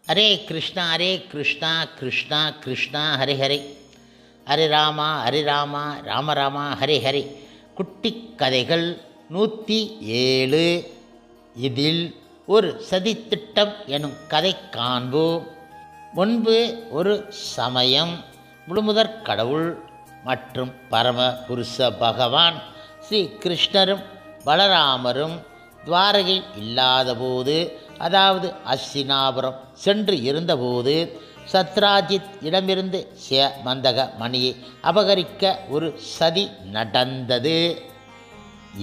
ஹரே கிருஷ்ணா கிருஷ்ணா கிருஷ்ணா ஹரே ஹரே ஹரே ராமா ராம ராமா ஹரே ஹரே. குட்டி கதைகள் 107. இதில் ஒரு சதித்திட்டம் எனும் கதை காண்போம். முன்பு ஒரு சமயம் முழுமுதற் கடவுள் மற்றும் பரம புருஷ பகவான் ஸ்ரீ கிருஷ்ணரும் பலராமரும் துவாரகையில் இல்லாதபோது, அதாவது அஸ்தினாபுரம் சென்று இருந்தபோது, சத்ராஜித் இடமிருந்து மந்தக மணியை அபகரிக்க ஒரு சதி நடந்தது.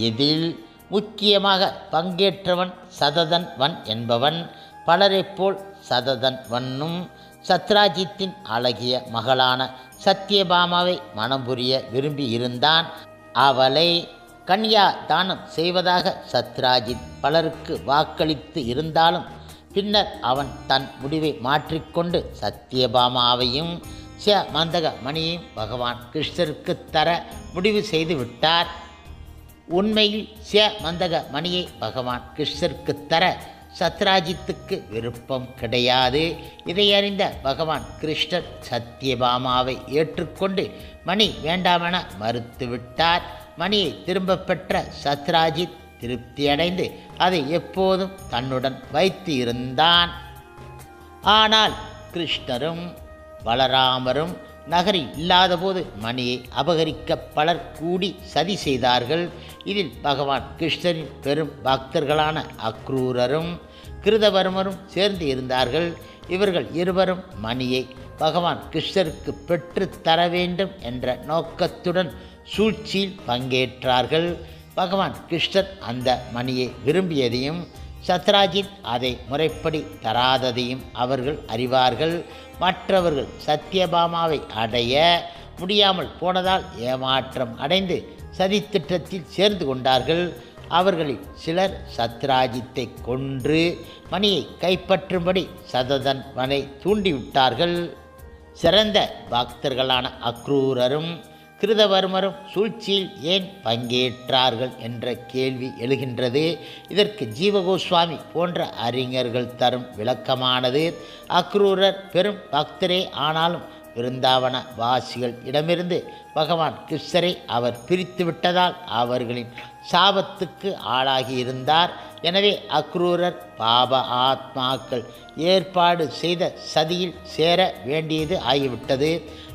இதில் முக்கியமாக பங்கேற்றவன் சததன்வன் என்பவன். பலரைப் போல் சததன்வனும் சத்ராஜித்தின் அழகிய மகளான சத்யபாமாவை மனம் புரிய விரும்பியிருந்தான். அவளை கன்யா தானம் செய்வதாக சத்ராஜித் பலருக்கு வாக்களித்து இருந்தாலும் பின்னர் அவன் தன் முடிவை மாற்றிக்கொண்டு சத்யபாமாவையும் மந்தக மணியையும் பகவான் கிருஷ்ணருக்கு தர முடிவு செய்து விட்டார். உண்மையில் மந்தக மணியை பகவான் கிருஷ்ணருக்கு தர சத்ராஜித்துக்கு விருப்பம் கிடையாது. இதை அறிந்த பகவான் கிருஷ்ணர் சத்யபாமாவை ஏற்றுக்கொண்டு மணி வேண்டாமென மறுத்துவிட்டார். மணியை திரும்ப பெற்ற சத்ராஜித் திருப்தியடைந்து அதை எப்போதும் தன்னுடன் வைத்து இருந்தான். ஆனால் கிருஷ்ணரும் பலராமரும் நகரில் இல்லாதபோது மணியை அபகரிக்க பலர் கூடி சதி செய்தார்கள். இதில் பகவான் கிருஷ்ணரின் பெரும் பக்தர்களான அக்ரூரரும் கிருதவர்மரும் சேர்ந்து இருந்தார்கள். இவர்கள் இருவரும் மணியை பகவான் கிருஷ்ணருக்கு பெற்று தர வேண்டும் என்ற நோக்கத்துடன் சூழ்ச்சியில் பங்கேற்றார்கள். பகவான் கிருஷ்ணர் அந்த மணியை விரும்பியதையும் சத்ராஜித் அதை முறைப்படி தராததையும் அவர்கள் அறிவார்கள். மற்றவர்கள் சத்யபாமாவை அடைய முடியாமல் போனதால் ஏமாற்றம் அடைந்து சதித்திட்டத்தில் சேர்ந்து கொண்டார்கள். அவர்களில் சிலர் சத்ராஜித்தை கொன்று மணியை கைப்பற்றும்படி சததன்வனை தூண்டிவிட்டார்கள். சிறந்த பக்தர்களான அக்ரூரரும் கிருதவர்மரும் சூழ்ச்சியில் ஏன் பங்கேற்றார்கள் என்ற கேள்வி எழுகின்றது. இதற்கு ஜீவகோஸ்வாமி போன்ற அறிஞர்கள் தரும் விளக்கமானது, அக்ரூரர் பெரும் பக்தரே ஆனாலும் விருந்தாவன வாசிகள் இடமிருந்து பகவான் கிருஷ்ணரை அவர் பிரித்து விட்டதால் அவர்களின் சாபத்துக்கு ஆளாகியிருந்தார். எனவே அக்ரூரர் பாப ஆத்மாக்கள் ஏற்பாடு செய்த சதியில் சேர வேண்டியது ஆகிவிட்டது.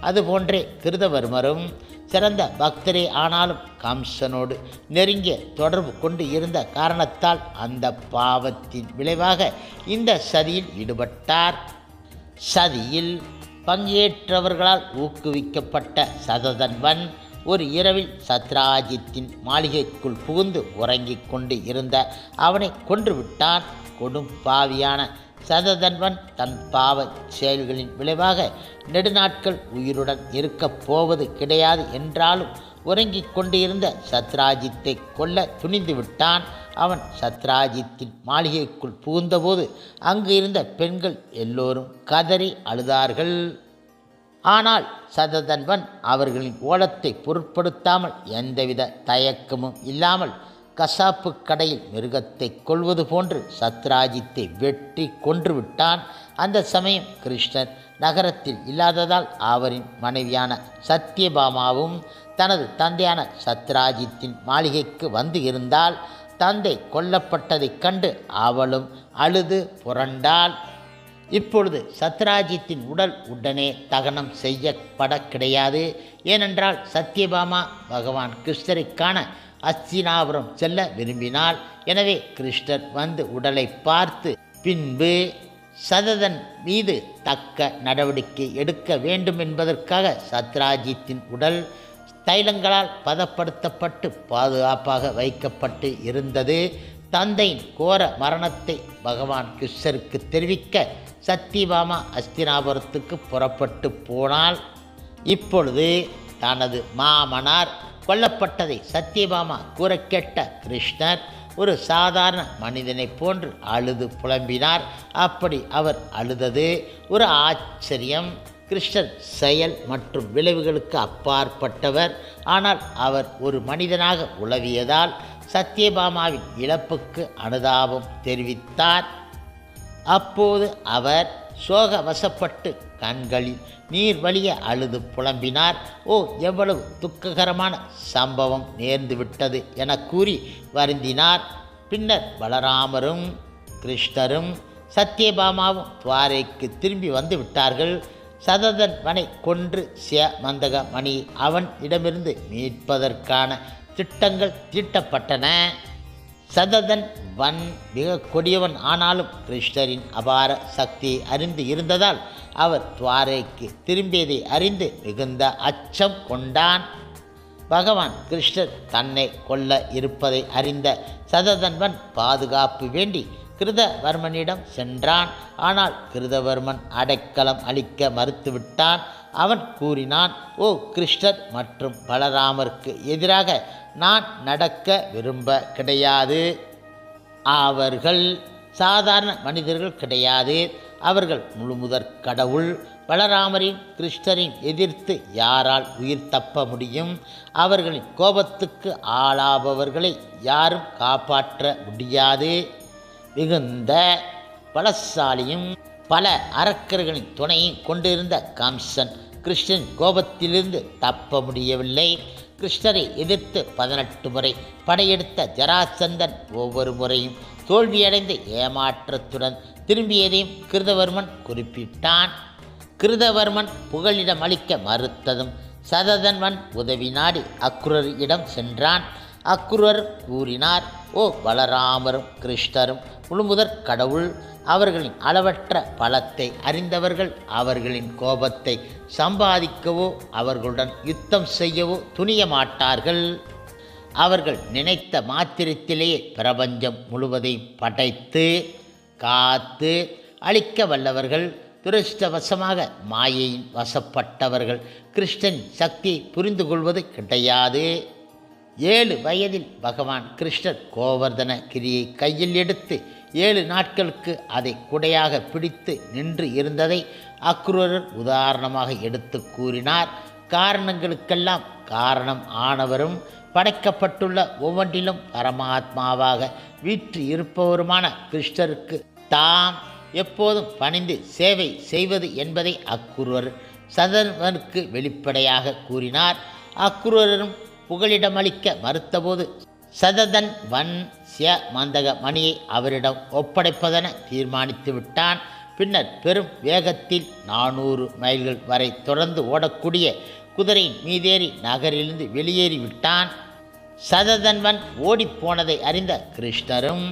அதுபோன்றே கிருதவர்மரும் சிறந்த பக்தரே ஆனாலும் கம்சனோடு நெருங்கிய தொடர்பு கொண்டு இருந்த காரணத்தால் அந்த பாவத்தின் விளைவாக இந்த சதியில் ஈடுபட்டார். சதியில் பங்கேற்றவர்களால் ஊக்குவிக்கப்பட்ட சததன்வன் ஒரு இரவில் சத்ராஜித்தின் மாளிகைக்குள் புகுந்து உறங்கிக் கொண்டு இருந்த அவனை கொன்றுவிட்டான். கொடும் பாவியான சததன்வன் தன் பாவ செயல்களின் விளைவாக நெடுநாட்கள் உயிருடன் இருக்கப் போவது கிடையாது என்றாலும் உறங்கிக் கொண்டிருந்த சத்ராஜித்தை கொல்ல துணிந்து விட்டான். அவன் சத்ராஜித்தின் மாளிகைக்குள் புகுந்தபோது அங்கு இருந்த பெண்கள் எல்லோரும் கதறி அழுதார்கள். ஆனால் சததன்வன் அவர்களின் ஓலத்தை பொருட்படுத்தாமல் எந்தவித தயக்கமும் இல்லாமல் கசாப்பு கடையில் மிருகத்தை கொல்வது போன்று சத்ராஜித்தை வெட்டி கொன்றுவிட்டான். அந்த சமயம் கிருஷ்ணர் நகரத்தில் இல்லாததால் அவரின் மனைவியான சத்யபாமாவும் தனது தந்தையான சத்ராஜித்தின் மாளிகைக்கு வந்து இருந்தால் தந்தை கொல்லப்பட்டதைக் கண்டு அவளும் அழுது புரண்டாள். இப்பொழுது சத்ராஜித்தின் உடல் உடனே தகனம் செய்யப்பட கிடையாது. ஏனென்றால் சத்யபாமா பகவான் கிருஷ்ணரை காண அஸ்தினாபுரம் செல்ல விரும்பினாள். எனவே கிருஷ்ணர் வந்து உடலை பார்த்து பின்பு சததன் மீது தக்க நடவடிக்கை எடுக்க வேண்டும் என்பதற்காக சத்ராஜித்தின் உடல் தைலங்களால் பதப்படுத்தப்பட்டு பாதுகாப்பாக வைக்கப்பட்டு இருந்தது. தந்தையின் கோர மரணத்தை பகவான் கிருஷ்ணருக்கு தெரிவிக்க சத்யபாமா அஸ்தினாபுரத்துக்கு புறப்பட்டு போனாள். இப்பொழுது தனது மாமனார் கொல்லப்பட்டதை சத்யபாமா கூற கேட்ட கிருஷ்ணர் ஒரு சாதாரண மனிதனைப் போன்று அழுது புலம்பினார். அப்படி அவர் அழுதது ஒரு ஆச்சரியம். கிருஷ்ணர் செயல் மற்றும் விளைவுகளுக்கு அப்பாற்பட்டவர். ஆனால் அவர் ஒரு மனிதனாக உலவியதால் சத்யபாமாவின் இழப்புக்கு அனுதாபம் தெரிவித்தார். அப்போது அவர் சோக வசப்பட்டு கண்களில் நீர் வழிய அழுது புலம்பினார். ஓ, எவ்வளவு துக்ககரமான சம்பவம் நேர்ந்து விட்டது என கூறி வருந்தினார். பின்னர் பலராமரும் கிருஷ்ணரும் சத்யபாமாவும் துவாரைக்கு திரும்பி வந்து விட்டார்கள். சததன்வனை கொன்று மந்தக மணி அவன் இடமிருந்து மீட்பதற்கான திட்டங்கள் தீட்டப்பட்டன. சததன் வன் மிக கொடியவன் ஆனாலும் கிருஷ்ணரின் அபார சக்தியை அறிந்து இருந்ததால் அவர் துவாரைக்கு திரும்பியதை அறிந்து மிகுந்த அச்சம் கொண்டான். பகவான் கிருஷ்ணர் தன்னை கொல்ல இருப்பதை அறிந்த சததன்வன் பாதுகாப்பு வேண்டி கிருதவர்மனிடம் சென்றான். ஆனால் கிருதவர்மன் அடைக்கலம் அளிக்க மறுத்துவிட்டான். அவன் கூறினான், ஓ கிருஷ்ணர் மற்றும் பலராமருக்கு எதிராக நான் நடக்க விரும்ப கிடையாது. அவர்கள் சாதாரண மனிதர்கள் கிடையாது. அவர்கள் முழுமுதற் கடவுள். பலராமரின் கிருஷ்ணரின் எதிர்த்து யாரால் உயிர் தப்ப முடியும்? அவர்களின் கோபத்துக்கு ஆளாபவர்களை யாரும் காப்பாற்ற முடியாது. மிகுந்த பலசாலியும் பல அரக்கர்களின் துணையும் கொண்டிருந்த கம்சன் கிருஷ்ணன் கோபத்திலிருந்து தப்ப முடியவில்லை. கிருஷ்ணரை எதிர்த்து 18 முறை படையெடுத்த ஜராசந்தன் ஒவ்வொரு முறையும் தோல்வியடைந்த ஏமாற்றத்துடன் திரும்பியதையும் கிருதவர்மன் குறிப்பிட்டான். கிருதவர்மன் புகலிடம் அளிக்க மறுத்ததும் சததன்வன் உதவி நாடி அக்ரூரிடம் சென்றான். அக்ரூர் கூறினார், ஓ பலராமரும் கிருஷ்ணரும் முழுமுதற் கடவுள். அவர்களின் அளவற்ற பலத்தை அறிந்தவர்கள் அவர்களின் கோபத்தை சம்பாதிக்கவோ அவர்களுடன் யுத்தம் செய்யவோ துணிய மாட்டார்கள். அவர்கள் நினைத்த மாத்திரத்திலேயே பிரபஞ்சம் முழுவதையும் படைத்து காத்து அழிக்க வல்லவர்கள். துரஷ்டவசமாக மாயையின் வசப்பட்டவர்கள் கிருஷ்ணன் சக்தியை புரிந்து கொள்வது கிடையாது. 7 வயதில் பகவான் கிருஷ்ணர் கோவர்தன கிரியை கையில் எடுத்து 7 நாட்களுக்கு அதை குடையாக பிடித்து நின்று இருந்ததை அக்ரூர் உதாரணமாக எடுத்து கூறினார். காரணங்களுக்கெல்லாம் காரணம் ஆனவரும் படைக்கப்பட்டுள்ள ஒவ்வொன்றிலும் பரமாத்மாவாக வீற்று இருப்பவருமான கிருஷ்ணருக்கு தாம் எப்போதும் பணிந்து சேவை செய்வது என்பதை அக்ரூர் சதன்வனுக்கு வெளிப்படையாக கூறினார். அக்ரூரும் புகலிடமளிக்க மறுத்தபோது சததன் வன் மந்தக மணியை அவரிடம் ஒப்படைப்பதென தீர்மானித்து விட்டான். பின்னர் பெரும் வேகத்தில் 400 மைல்கள் வரை தொடர்ந்து ஓடக்கூடிய குதிரையின் மீதேறி நகரிலிருந்து வெளியேறிவிட்டான். சததன்வன் ஓடிப்போனதை அறிந்த கிருஷ்ணரும்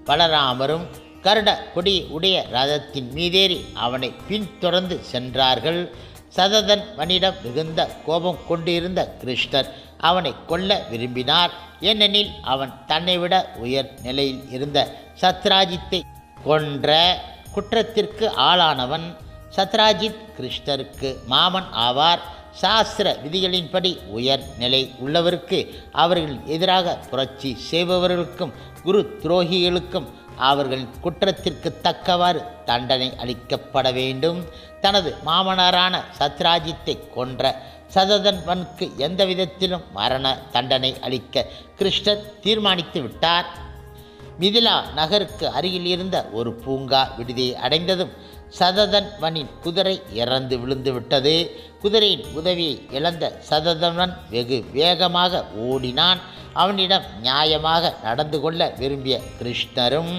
பலராமரும் கருட கொடி உடைய ரதத்தின் மீதேறி அவனை பின்தொடர்ந்து சென்றார்கள். சததன்வனிடம் மிகுந்த கோபம் கொண்டிருந்த கிருஷ்ணர் அவனை கொல்ல விரும்பினார். ஏனெனில் அவன் தன்னை விட உயர் நிலையில் இருந்த சத்ராஜித்தை கொன்ற குற்றத்திற்கு ஆளானவன். சத்ராஜித் கிருஷ்ணருக்கு மாமன் ஆவார். சாஸ்திர விதிகளின்படி உயர் நிலை உள்ளவருக்கு அவர்களின் எதிராக புரட்சி செய்பவர்களுக்கும் குரு துரோகிகளுக்கும் அவர்களின் குற்றத்திற்கு தக்கவாறு தண்டனை அளிக்கப்பட வேண்டும். தனது மாமனாரான சத்ராஜித்தை கொன்ற சததன்வனுக்கு எந்த விதத்திலும் மரண தண்டனை அளிக்க கிருஷ்ணர் தீர்மானித்து விட்டார். மிதிலா நகருக்கு அருகில் இருந்த ஒரு பூங்கா விடுதியை அடைந்ததும் சததன்வனின் குதிரை இறந்து விழுந்து விட்டது. குதிரையின் உதவியை இழந்த சததன்வன் வெகு வேகமாக ஓடினான். அவனிடம் நியாயமாக நடந்து கொள்ள விரும்பிய கிருஷ்ணரும்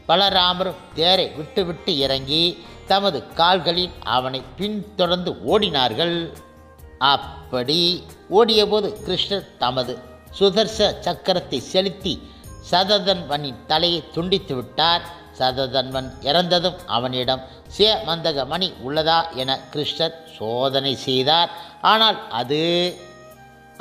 பலராமரும் தேரை விட்டு இறங்கி தமது கால்களில் அவனை பின்தொடர்ந்து ஓடினார்கள். அப்படி ஓடியபோது கிருஷ்ணர் தமது சுதர்ச சக்கரத்தை செலுத்தி சததன்வனின் தலையை துண்டித்து விட்டார். சததன்வன் இறந்ததும் அவனிடம் மந்தக மணி உள்ளதா என கிருஷ்ணர் சோதனை செய்தார். ஆனால் அது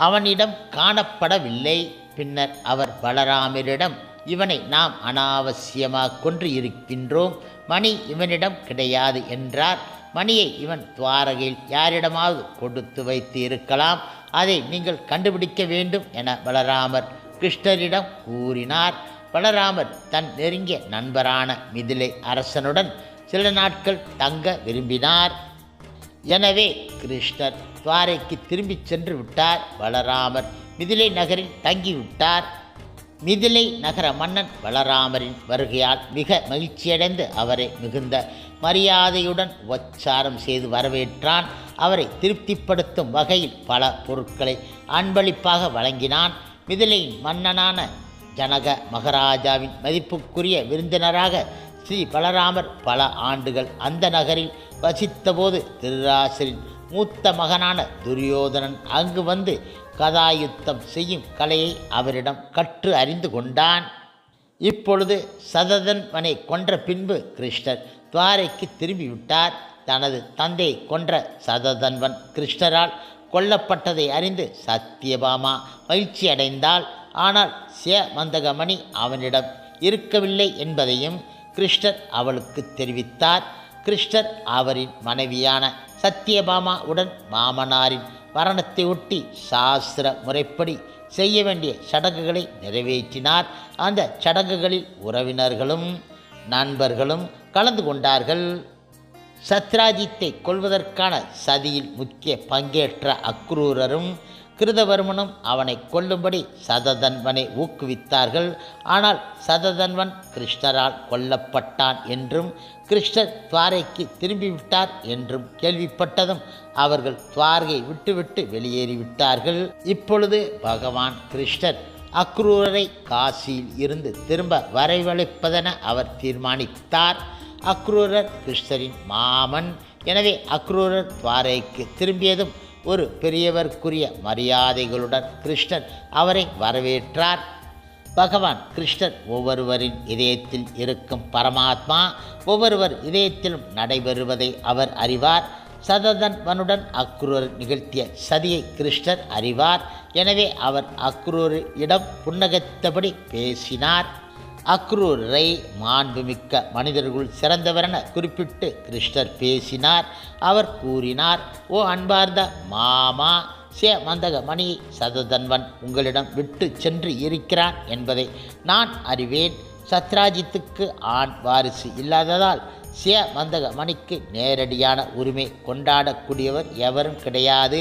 அவனிடம் காணப்படவில்லை. பின்னர் அவர் பலராமரிடம், இவனை நாம் அனாவசியமாக கொன்று இருக்கின்றோம், மணி இவனிடம் கிடையாது என்றார். மணியை இவன் துவாரகையில் யாரிடமாவது கொடுத்து வைத்து இருக்கலாம், அதை நீங்கள் கண்டுபிடிக்க வேண்டும் என பலராமர் கிருஷ்ணரிடம் கூறினார். பலராமர் தன் நெருங்கிய நண்பரான மிதிலை அரசனுடன் சில நாட்கள் தங்க விரும்பினார். எனவே கிருஷ்ணர் துவாரைக்கு திரும்பிச் சென்று விட்டார். பலராமர் மிதிலை நகரில் தங்கிவிட்டார். மிதிலை நகர மன்னன் பலராமரின் வருகையால் மிக மகிழ்ச்சியடைந்து அவரை மிகுந்த மரியாதையுடன் உபச்சாரம் செய்து வரவேற்றான். அவரை திருப்திப்படுத்தும் வகையில் பல பொருட்களை அன்பளிப்பாக வழங்கினான். மிதிலையின் மன்னனான ஜனக மகாராஜாவின் மதிப்புக்குரிய விருந்தினராக ஸ்ரீ பலராமர் பல ஆண்டுகள் அந்த நகரில் வசித்தபோது திருராசரின் மூத்த மகனான துரியோதனன் அங்கு வந்து கதாயுத்தம் செய்யும் கலையை அவரிடம் கற்று அறிந்து கொண்டான். இப்பொழுது சததன்வனை கொன்ற பின்பு கிருஷ்ணர் துவாரைக்கு திரும்பிவிட்டார். தனது தந்தையை கொன்ற சததன்வன் கிருஷ்ணரால் கொல்லப்பட்டதை அறிந்து சத்தியபாமா மகிழ்ச்சி அடைந்தாள். ஆனால் மந்தகமணி அவனிடம் இருக்கவில்லை என்பதையும் கிருஷ்ணர் அவளுக்கு தெரிவித்தார். கிருஷ்ணர் அவரின் மனைவியான சத்தியபாமாவுடன் மாமனாரின் மரணத்தை ஒட்டி சாஸ்திர முறைப்படி செய்ய வேண்டிய சடங்குகளை நிறைவேற்றினார். அந்த சடங்குகளில் உறவினர்களும் நண்பர்களும் கலந்து கொண்டார்கள். சத்ராஜித்தை கொல்வதற்கான சதியில் முக்கிய பங்கேற்ற அக்ரூரரும் கிருதவர்மனும் அவனை கொல்லும்படி சததன்வனை ஊக்குவித்தார்கள். ஆனால் சததன்வன் கிருஷ்ணரால் கொல்லப்பட்டான் என்றும் கிருஷ்ணர் துவாரைக்கு திரும்பிவிட்டார் என்றும் கேள்விப்பட்டதும் அவர்கள் துவாரகை விட்டுவிட்டு வெளியேறிவிட்டார்கள். இப்பொழுது பகவான் கிருஷ்ணர் அக்ரூரரை காசியில் இருந்து திரும்ப வரவழைப்பதென அவர் தீர்மானித்தார். அக்ரூரர் கிருஷ்ணரின் மாமன். எனவே அக்ரூரர் துவாரைக்கு திரும்பியதும் ஒரு பெரியவர்க்குரிய மரியாதைகளுடன் கிருஷ்ணர் அவரை வரவேற்றார். பகவான் கிருஷ்ணர் ஒவ்வொருவரின் இதயத்தில் இருக்கும் பரமாத்மா ஒவ்வொருவர் இதயத்திலும் நடைபெறுவதை அவர் அறிவார். சததன்வனுடன் அக்ரூரர் நிகழ்த்திய சதியை கிருஷ்ணர் அறிவார். எனவே அவர் அக்ரூரிடம் புன்னகைத்தபடி பேசினார். அக்ரூரை மாண்புமிக்க மனிதர்கள் சிறந்தவரென குறிப்பிட்டு கிருஷ்ணர் பேசினார். அவர் கூறினார், ஓ அன்பார்ந்த மாமா, மந்தகமணியை சததன்வன் உங்களிடம் விட்டு சென்று இருக்கிறான் என்பதை நான் அறிவேன். சத்ராஜித்துக்கு ஆண் வாரிசு இல்லாததால் மந்தகமணிக்கு நேரடியான உரிமை கொண்டாடக்கூடியவர் எவரும் கிடையாது.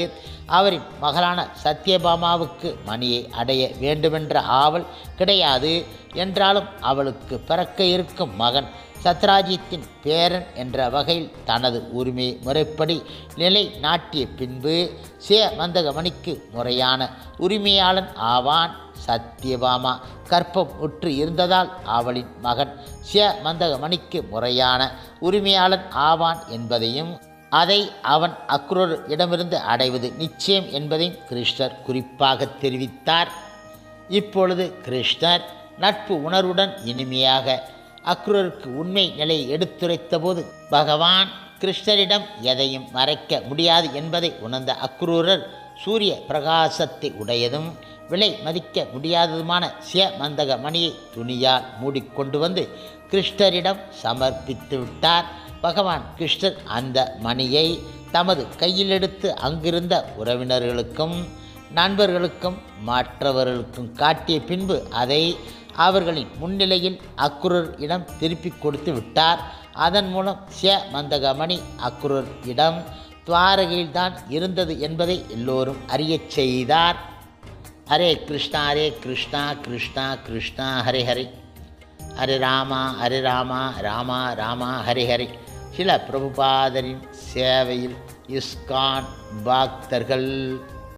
அவரின் மகளான சத்யபாமாவுக்கு மணியை அடைய வேண்டுமென்ற ஆவல் கிடையாது. என்றாலும் அவளுக்கு பிறக்க இருக்கும் மகன் சத்ராஜித்தின் பேரன் என்ற வகையில் தனது உரிமையை முறைப்படி நிலை நாட்டிய பின்பு மந்தகமணிக்கு முறையான உரிமையாளன் ஆவான். சத்யபாமா கற்பம் உற்று இருந்ததால் அவளின் மகன் மந்தகமணிக்கு முறையான உரிமையாளன் ஆவான் என்பதையும் அதை அவன் அக்ரூர் இடமிருந்து அடைவது நிச்சயம் என்பதையும் கிருஷ்ணர் குறிப்பாக தெரிவித்தார். இப்பொழுது கிருஷ்ணர் நட்பு உணர்வுடன் இனிமையாக அக்ரூருக்கு உண்மை நிலையை எடுத்துரைத்த போது பகவான் கிருஷ்ணரிடம் எதையும் மறைக்க முடியாது என்பதை உணர்ந்த அக்ரூரர் சூரிய பிரகாசத்தை உடையதும் விலை மதிக்க முடியாததுமான மந்தகமணியை துணியால் மூடிக்கொண்டு வந்து கிருஷ்ணரிடம் சமர்ப்பித்து விட்டார். பகவான் கிருஷ்ணர் அந்த மணியை தமது கையில் எடுத்து அங்கிருந்த உறவினர்களுக்கும் நண்பர்களுக்கும் மற்றவர்களுக்கும் காட்டிய பின்பு அதை அவர்களின் முன்னிலையில் அக்ரூர் இடம் திருப்பி கொடுத்து விட்டார். அதன் மூலம் மந்தகமணி அக்ரூர் இடம் துவாரகையில்தான் இருந்தது என்பதை எல்லோரும் அறியச் செய்தார். ஹரே கிருஷ்ணா கிருஷ்ணா கிருஷ்ணா ஹரே ஹரே, ஹரே ராமா ராமா ராமா ஹரே ஹரே. சில பிரபுபாதரின் சேவையில் இஸ்கான் பக்தர்கள்.